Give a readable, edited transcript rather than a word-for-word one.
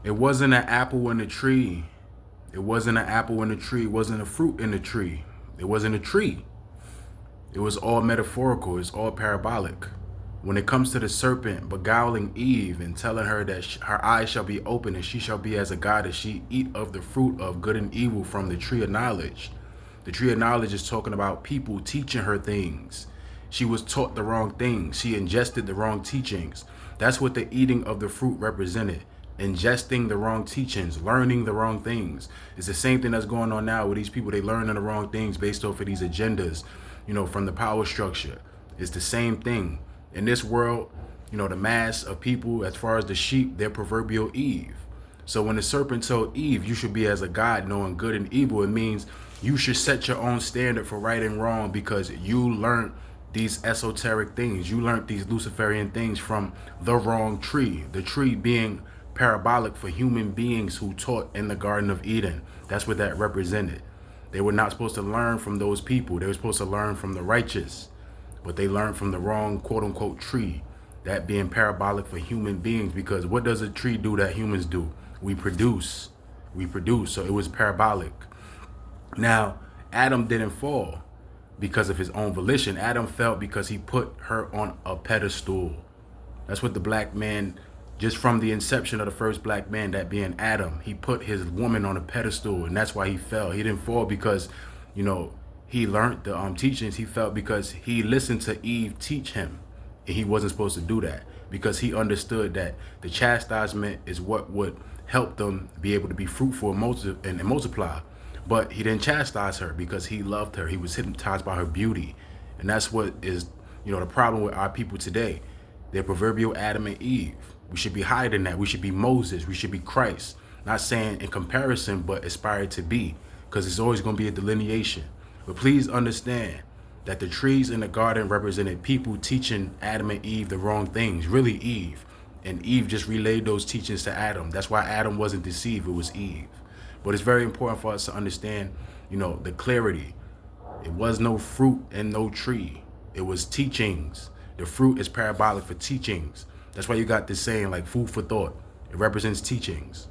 It wasn't an apple in the tree. It wasn't an apple in the tree. It wasn't a fruit in the tree. It wasn't a tree. It was all metaphorical. It's all parabolic. When it comes to the serpent beguiling Eve and telling her that her eyes shall be open and she shall be as a god as she eat of the fruit of good and evil from the tree of knowledge. The tree of knowledge is talking about people teaching her things. She was taught the wrong things. She ingested the wrong teachings. That's what the eating of the fruit represented. Ingesting the wrong teachings, learning the wrong things. It's the same thing that's going on now with these people. They learning the wrong things based off of these agendas, from the power structure. It's the same thing. In this world, the mass of people, as far as the sheep, they're proverbial Eve. So when the serpent told Eve, you should be as a god knowing good and evil, it means you should set your own standard for right and wrong because you learned these esoteric things. You learned these Luciferian things from the wrong tree. The tree being parabolic for human beings who taught in the Garden of Eden. That's what that represented. They were not supposed to learn from those people. They were supposed to learn from the righteous. But they learned from the wrong quote unquote tree, that being parabolic for human beings, because what does a tree do that humans do? We produce. So it was parabolic. Now, Adam didn't fall because of his own volition. Adam fell because he put her on a pedestal. That's what the black man, just from the inception of the first black man, that being Adam, he put his woman on a pedestal, and that's why he fell. He didn't fall because, he learned the teachings. He felt because he listened to Eve teach him, and he wasn't supposed to do that because he understood that the chastisement is what would help them be able to be fruitful and multiply. But he didn't chastise her because he loved her. He was hypnotized by her beauty, and that's what is, the problem with our people today. They're proverbial Adam and Eve. We should be higher than that. We should be Moses. We should be Christ. Not saying in comparison, but aspire to be, because it's always going to be a delineation. But please understand that the trees in the garden represented people teaching Adam and Eve the wrong things, really Eve. And Eve just relayed those teachings to Adam. That's why Adam wasn't deceived, it was Eve. But it's very important for us to understand, the clarity. It was no fruit and no tree. It was teachings. The fruit is parabolic for teachings. That's why you got this saying like food for thought. It represents teachings.